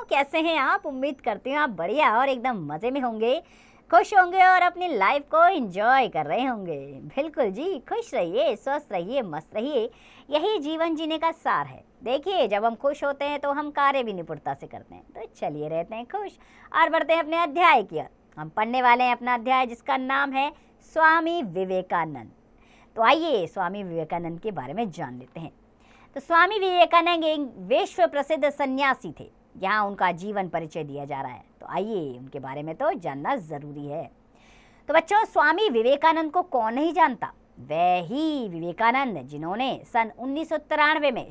कैसे हैं आप? उम्मीद करती हूँ आप बढ़िया और एकदम मज़े में होंगे, खुश होंगे और अपनी लाइफ को एंजॉय कर रहे होंगे। बिल्कुल जी, खुश रहिए, स्वस्थ रहिए, मस्त रहिए, यही जीवन जीने का सार है। देखिए, जब हम खुश होते हैं तो हम कार्य भी निपुणता से करते हैं। तो चलिए रहते हैं खुश और बढ़ते हैं अपने अध्याय की ओर। हम पढ़ने वाले हैं अपना अध्याय जिसका नाम है स्वामी विवेकानंद। तो आइए स्वामी विवेकानंद के बारे में जान लेते हैं। तो स्वामी विवेकानंद एक विश्व प्रसिद्ध सन्यासी थे। यहाँ उनका जीवन परिचय दिया जा रहा है, तो आइए उनके बारे में तो जानना जरूरी है। तो बच्चों, स्वामी विवेकानंद को कौन नहीं जानता? वह ही विवेकानंद जिन्होंने सन 1993 में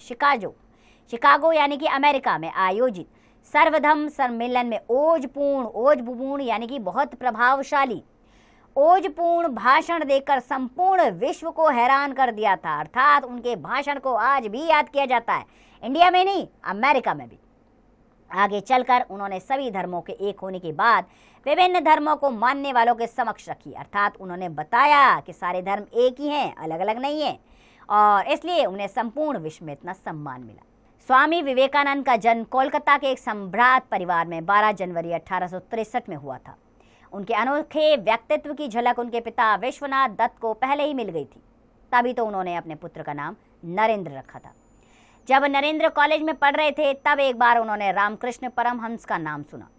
शिकागो यानी कि अमेरिका में आयोजित सर्वधर्म सम्मेलन में ओजपूर्ण यानी कि बहुत प्रभावशाली ओजपूर्ण भाषण देकर संपूर्ण विश्व को हैरान कर दिया था। अर्थात उनके भाषण को आज भी याद किया जाता है, इंडिया में नहीं, अमेरिका में भी। आगे चलकर उन्होंने सभी धर्मों के एक होने के बाद विभिन्न धर्मों को मानने वालों के समक्ष रखी। अर्थात उन्होंने बताया कि सारे धर्म एक ही हैं, अलग अलग नहीं है, और इसलिए उन्हें संपूर्ण विश्व में इतना सम्मान मिला। स्वामी विवेकानंद का जन्म कोलकाता के एक सम्भ्रांत परिवार में 12 जनवरी 1863 में हुआ था। उनके अनोखे व्यक्तित्व की झलक उनके पिता विश्वनाथ दत्त को पहले ही मिल गई थी, तभी तो उन्होंने अपने पुत्र का नाम नरेंद्र रखा था। जब नरेंद्र कॉलेज में पढ़ रहे थे तब एक बार उन्होंने रामकृष्ण परमहंस का नाम सुना।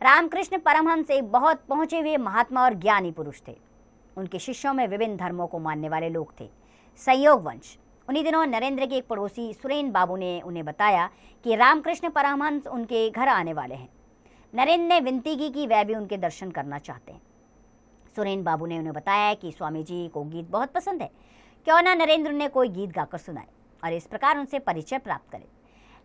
रामकृष्ण परमहंस एक बहुत पहुंचे हुए महात्मा और ज्ञानी पुरुष थे। उनके शिष्यों में विभिन्न धर्मों को मानने वाले लोग थे। संयोग वंश। उन्हीं दिनों नरेंद्र के एक पड़ोसी सुरेन बाबू ने उन्हें बताया कि रामकृष्ण परमहंस उनके घर आने वाले हैं। नरेंद्र ने विनती की कि वह भी उनके दर्शन करना चाहते हैं। सुरेन बाबू ने उन्हें बताया कि स्वामी जी को गीत बहुत पसंद है, क्यों ना नरेंद्र ने कोई गीत गाकर सुनाए और इस प्रकार उनसे परिचय प्राप्त करे।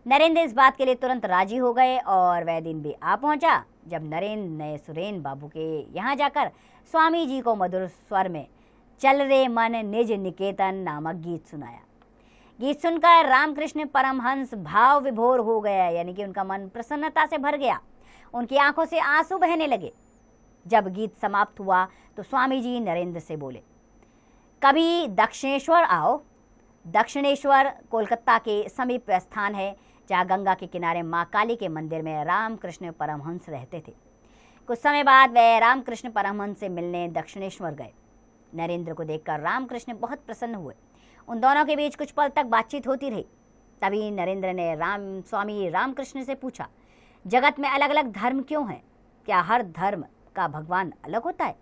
नरेंद्र इस बात के लिए तुरंत राजी हो गए और वह दिन भी आ पहुंचा जब नरेंद्र ने सुरेन बाबू के यहाँ जाकर स्वामी जी को मधुर स्वर में चल रे मन निज निकेतन नामक गीत सुनाया। गीत सुनकर रामकृष्ण परमहंस भाव विभोर हो गया, यानी कि उनका मन प्रसन्नता से भर गया। उनकी आंखों से आंसू बहने लगे। जब गीत समाप्त हुआ तो स्वामी जी नरेंद्र से बोले, कभी दक्षिणेश्वर आओ। दक्षिणेश्वर कोलकाता के समीप स्थान है जहाँ गंगा के किनारे माँ काली के मंदिर में रामकृष्ण परमहंस रहते थे। कुछ समय बाद वह रामकृष्ण परमहंस से मिलने दक्षिणेश्वर गए। नरेंद्र को देखकर रामकृष्ण बहुत प्रसन्न हुए। उन दोनों के बीच कुछ पल तक बातचीत होती रही। तभी नरेंद्र ने स्वामी रामकृष्ण से पूछा, जगत में अलग अलग धर्म क्यों हैं? क्या हर धर्म का भगवान अलग होता है?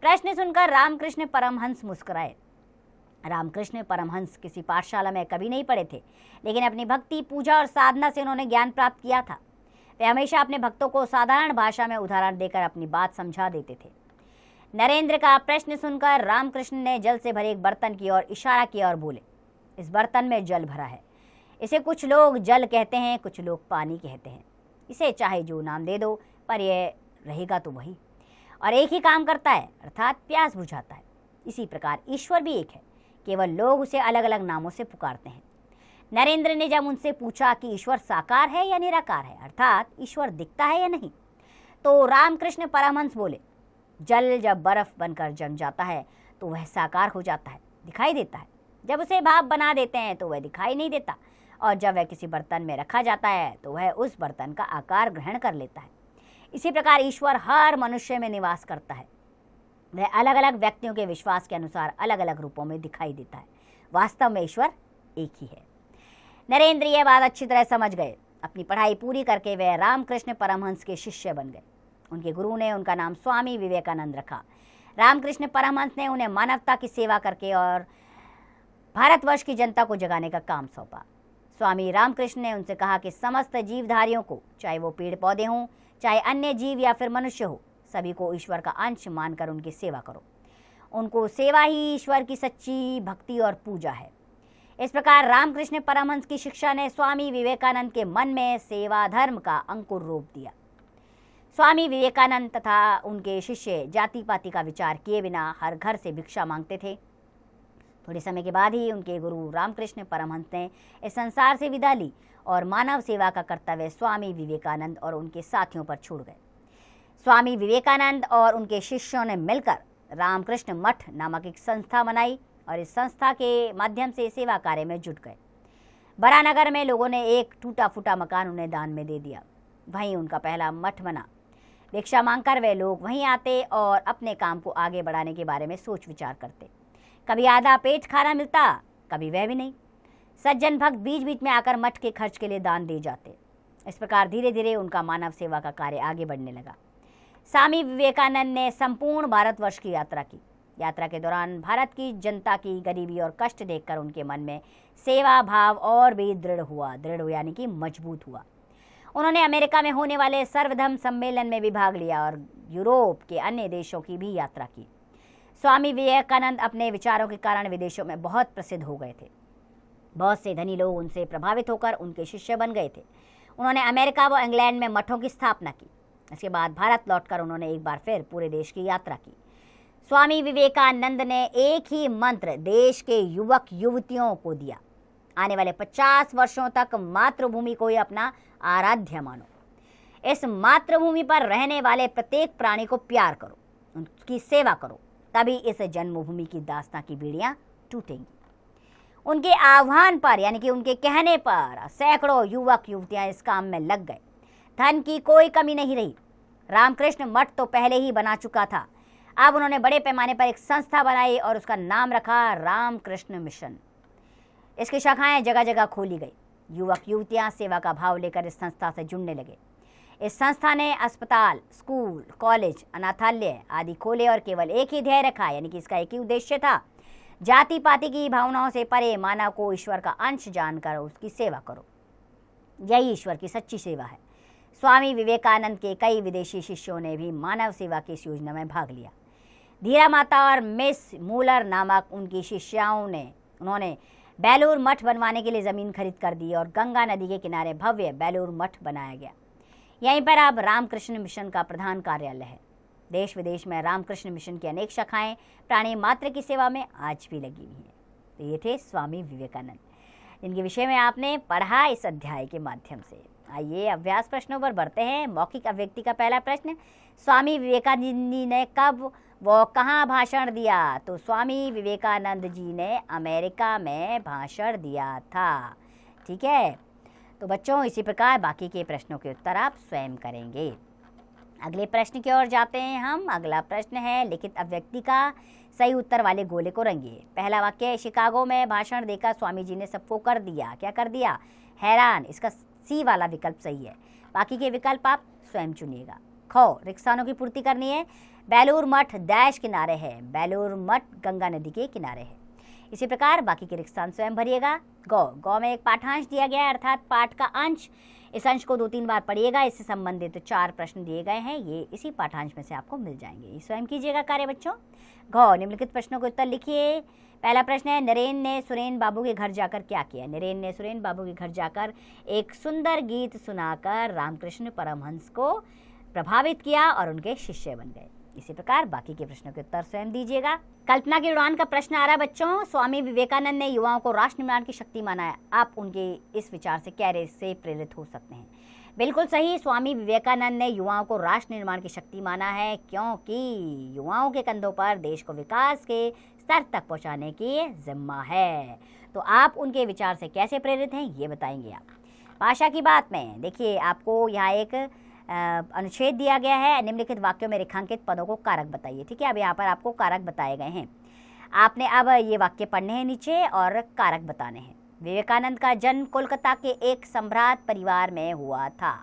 प्रश्न सुनकर रामकृष्ण परमहंस मुस्कुराए। रामकृष्ण परमहंस किसी पाठशाला में कभी नहीं पढ़े थे, लेकिन अपनी भक्ति, पूजा और साधना से उन्होंने ज्ञान प्राप्त किया था। वे हमेशा अपने भक्तों को साधारण भाषा में उदाहरण देकर अपनी बात समझा देते थे। नरेंद्र का प्रश्न सुनकर रामकृष्ण ने जल से भरे एक बर्तन की ओर इशारा किया और बोले, इस बर्तन में जल भरा है। इसे कुछ लोग जल कहते हैं, कुछ लोग पानी कहते हैं। इसे चाहे जो नाम दे दो, पर यह रहेगा तो वही, और एक ही काम करता है, अर्थात प्यास बुझाता है। इसी प्रकार ईश्वर भी एक है, केवल लोग उसे अलग अलग नामों से पुकारते हैं। नरेंद्र ने जब उनसे पूछा कि ईश्वर साकार है या निराकार है, अर्थात ईश्वर दिखता है या नहीं, तो रामकृष्ण परमहंस बोले, जल जब बर्फ बनकर जम जाता है तो वह साकार हो जाता है, दिखाई देता है। जब उसे भाप बना देते हैं तो वह दिखाई नहीं देता, और जब वह किसी बर्तन में रखा जाता है तो वह उस बर्तन का आकार ग्रहण कर लेता है। इसी प्रकार ईश्वर हर मनुष्य में निवास करता है। वह अलग अलग व्यक्तियों के विश्वास के अनुसार अलग अलग रूपों में दिखाई देता है। वास्तव में ईश्वर एक ही है। नरेंद्र यह बात अच्छी तरह समझ गए। अपनी पढ़ाई पूरी करके वे रामकृष्ण परमहंस के शिष्य बन गए। उनके गुरु ने उनका नाम स्वामी विवेकानंद रखा। रामकृष्ण परमहंस ने उन्हें मानवता की सेवा करके और भारतवर्ष की जनता को जगाने का काम सौंपा। स्वामी रामकृष्ण ने उनसे कहा कि समस्त जीवधारियों को, चाहे वो पेड़ पौधे हों, चाहे अन्य जीव या फिर मनुष्य हो, सभी को ईश्वर का अंश मानकर उनकी सेवा करो। उनको सेवा ही ईश्वर की सच्ची भक्ति और पूजा है। इस प्रकार रामकृष्ण परमहंस की शिक्षा ने स्वामी विवेकानंद के मन में सेवा धर्म का अंकुर रोप दिया। स्वामी विवेकानंद तथा उनके शिष्य जाति पाति का विचार किए बिना हर घर से भिक्षा मांगते थे। थोड़े समय के बाद ही उनके गुरु रामकृष्ण परमहंस ने इस संसार से विदा ली और मानव सेवा का कर्तव्य स्वामी विवेकानंद और उनके साथियों पर छोड़ गए। स्वामी विवेकानंद और उनके शिष्यों ने मिलकर रामकृष्ण मठ नामक एक संस्था बनाई और इस संस्था के माध्यम से सेवा कार्य में जुट गए। बरानगर में लोगों ने एक टूटा फूटा मकान उन्हें दान में दे दिया। वहीं उनका पहला मठ बना। भिक्षा मांगकर वे लोग वहीं आते और अपने काम को आगे बढ़ाने के बारे में सोच विचार करते। कभी आधा पेट खाना मिलता, कभी वह भी नहीं। सज्जन भक्त बीच बीच में आकर मठ के खर्च के लिए दान दे जाते। इस प्रकार धीरे धीरे उनका मानव सेवा का कार्य आगे बढ़ने लगा। स्वामी विवेकानंद ने संपूर्ण भारतवर्ष की यात्रा की। यात्रा के दौरान भारत की जनता की गरीबी और कष्ट देखकर उनके मन में सेवा भाव और भी दृढ़ यानी कि मजबूत हुआ। उन्होंने अमेरिका में होने वाले सर्वधर्म सम्मेलन में भी भाग लिया और यूरोप के अन्य देशों की भी यात्रा की। स्वामी विवेकानंद अपने विचारों के कारण विदेशों में बहुत प्रसिद्ध हो गए थे। बहुत से धनी लोग उनसे प्रभावित होकर उनके शिष्य बन गए थे। उन्होंने अमेरिका व इंग्लैंड में मठों की स्थापना की। इसके बाद भारत लौटकर उन्होंने एक बार फिर पूरे देश की यात्रा की। स्वामी विवेकानंद ने एक ही मंत्र देश के युवक युवतियों को दिया, आने वाले 50 वर्षों तक मातृभूमि को ही अपना आराध्य मानो। इस मातृभूमि पर रहने वाले प्रत्येक प्राणी को प्यार करो, उनकी सेवा करो, तभी इस जन्मभूमि की दास्तां की बेड़ियां टूटेंगी। उनके आह्वान पर यानी कि उनके कहने पर सैकड़ों युवक युवतियां इस काम में लग गए। धन की कोई कमी नहीं रही। रामकृष्ण मठ तो पहले ही बना चुका था। अब उन्होंने बड़े पैमाने पर एक संस्था बनाई और उसका नाम रखा रामकृष्ण मिशन। इसकी शाखाएं जगह जगह खोली गई। युवक युवतियां सेवा का भाव लेकर इस संस्था से जुड़ने लगे। इस संस्था ने अस्पताल, स्कूल, कॉलेज, अनाथालय आदि खोले और केवल एक ही ध्येय रखा, यानी कि इसका एक ही उद्देश्य था, जाति पाति की भावनाओं से परे मानव को ईश्वर का अंश जानकर उसकी सेवा करो। यही ईश्वर की सच्ची सेवा है। स्वामी विवेकानंद के कई विदेशी शिष्यों ने भी मानव सेवा की इस योजना में भाग लिया। धीरा माता और मिस मूलर नामक उनकी शिष्याओं ने उन्होंने बेलूर मठ बनवाने के लिए ज़मीन खरीद कर दी और गंगा नदी के किनारे भव्य बेलूर मठ बनाया गया। यहीं पर अब रामकृष्ण मिशन का प्रधान कार्यालय है। देश विदेश में रामकृष्ण मिशन की अनेक शाखाएं प्राणी मात्र की सेवा में आज भी लगी हुई हैं। तो ये थे स्वामी विवेकानंद, जिनके विषय में आपने पढ़ा इस अध्याय के माध्यम से। आइए अभ्यास प्रश्नों पर बढ़ते हैं। मौखिक अभिव्यक्ति का पहला प्रश्न, स्वामी विवेकानंद जी ने कब व कहाँ भाषण दिया? तो स्वामी विवेकानंद जी ने अमेरिका में भाषण दिया था। ठीक है, तो बच्चों इसी प्रकार बाकी के प्रश्नों के उत्तर आप स्वयं करेंगे। अगले प्रश्न की ओर जाते हैं हम। अगला प्रश्न है, लिखित अभिव्यक्ति का सही उत्तर वाले गोले को रंगिए। पहला वाक्य, शिकागो में भाषण देकर स्वामी जी ने सबको कर दिया, क्या कर दिया? हैरान। इसका सी वाला विकल्प सही है। बाकी के विकल्प आप स्वयं चुनिएगा। ख, रिक्सानों की पूर्ति करनी है। बेलूर मठ डैश किनारे है। बेलूर मठ गंगा नदी के किनारे है। इसी प्रकार बाकी के रिक्सान स्वयं भरिएगा। गौ में एक पाठांश दिया गया है, अर्थात पाठ का अंश। इस अंश को 2-3 बार पढ़िएगा। इससे संबंधित 4 प्रश्न दिए गए हैं, ये इसी पाठांश में से आपको मिल जाएंगे। स्वयं कीजिएगा कार्य बच्चों। निम्नलिखित प्रश्नों के उत्तर लिखिए। पहला प्रश्न है, नरेन ने सुरेन बाबू के घर जाकर क्या किया? नरेन ने सुरेन बाबू के घर जाकर एक सुंदर गीत सुनाकर रामकृष्ण परमहंस को प्रभावित किया और उनके शिष्य बन गए। इसी प्रकार बाकी के प्रश्नों के उत्तर स्वयं दीजिएगा। कल्पना की उड़ान का प्रश्न आ रहा है बच्चों। स्वामी विवेकानंद ने युवाओं को राष्ट्र निर्माण की शक्ति माना है। आप उनके इस विचार से कैसे प्रेरित हो सकते हैं? बिल्कुल सही, स्वामी विवेकानंद ने युवाओं को राष्ट्र निर्माण की शक्ति माना है, क्योंकि युवाओं के कंधों पर देश को विकास के स्तर तक पहुंचाने की जिम्मा है। तो आप उनके विचार से कैसे प्रेरित हैं ये बताएंगे आप। भाषा की बात में देखिए, आपको यहाँ एक अनुच्छेद दिया गया है। निम्नलिखित वाक्यों में रेखांकित पदों को कारक बताइए। ठीक है, अब यहाँ पर आपको कारक बताए गए हैं। आपने अब ये वाक्य पढ़ने हैं नीचे और कारक बताने हैं। विवेकानंद का जन्म कोलकाता के एक सम्भ्रांत परिवार में हुआ था।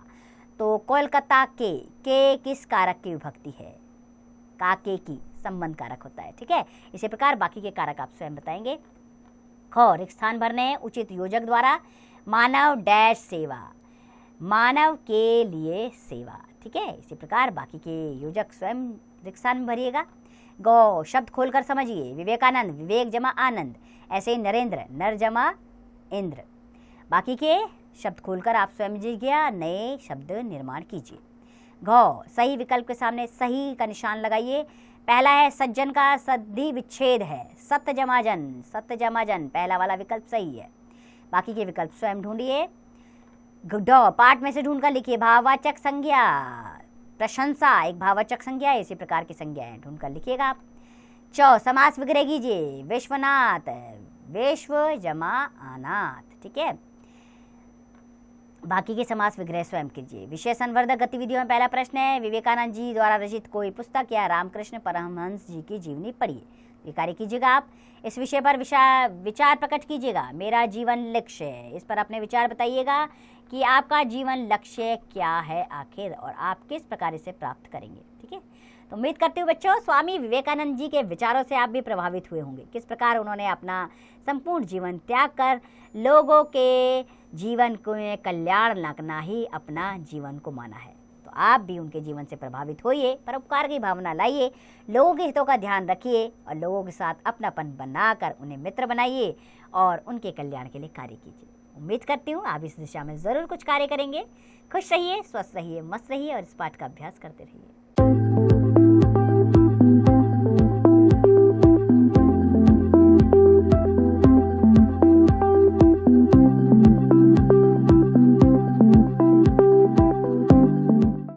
तो कोलकाता के किस कारक की विभक्ति है? काके की संबंध कारक होता है। ठीक है, इसी प्रकार बाकी के कारक आप स्वयं बताएंगे। ख, रिक्त स्थान भरने उचित योजक द्वारा। मानव डैश सेवा, मानव के लिए सेवा। ठीक है, इसी प्रकार बाकी के योजक स्वयं रिक्त स्थान भरिएगा। गौ, शब्द खोलकर समझिए। विवेकानंद, विवेक जमा आनंद, ऐसे ही नरेंद्र, नर जमा इंद्र। बाकी के शब्द खोलकर आप स्वयं जीजिए, नए शब्द निर्माण कीजिए। घ, सही विकल्प के सामने सही का निशान लगाइए। पहला है, सज्जन का सद्धि विच्छेद है। सत्य जमा जन, सत्य जमा जन, पहला वाला विकल्प सही है। बाकी के विकल्प स्वयं ढूंढिए। ड, पाठ में से ढूंढकर लिखिए। भाववाचक संज्ञा, प्रशंसा एक भाववाचक संज्ञा है, इसी प्रकार की संज्ञा है, ढूंढकर लिखिएगा आप। च, समास विग्रह कीजिए। विश्वनाथ, विश्व जमा अनाथ। ठीक है, बाकी के समास विग्रह स्वयं कीजिए। विषय संवर्धक गतिविधियों में पहला प्रश्न है, विवेकानंद जी द्वारा रचित कोई पुस्तक या रामकृष्ण परमहंस जी की जीवनी पढ़िए। ये कार्य कीजिएगा आप। इस विषय पर विचार प्रकट कीजिएगा। मेरा जीवन लक्ष्य है, इस पर अपने विचार बताइएगा कि आपका जीवन लक्ष्य क्या है आखिर, और आप किस प्रकार इसे प्राप्त करेंगे। ठीक है, तो उम्मीद करती हूँ बच्चों स्वामी विवेकानंद जी के विचारों से आप भी प्रभावित हुए होंगे। किस प्रकार उन्होंने अपना संपूर्ण जीवन त्याग कर लोगों के जीवन को कल्याण लगना ही अपना जीवन को माना है। तो आप भी उनके जीवन से प्रभावित होइए, परोपकार की भावना लाइए, लोगों के हितों का ध्यान रखिए और लोगों के साथ अपनापन बनाकर उन्हें मित्र बनाइए और उनके कल्याण के लिए कार्य कीजिए। उम्मीद करती हूँ आप इस दिशा में ज़रूर कुछ कार्य करेंगे। खुश रहिए, स्वस्थ रहिए, मस्त रहिए और इस पाठ का अभ्यास करते रहिए।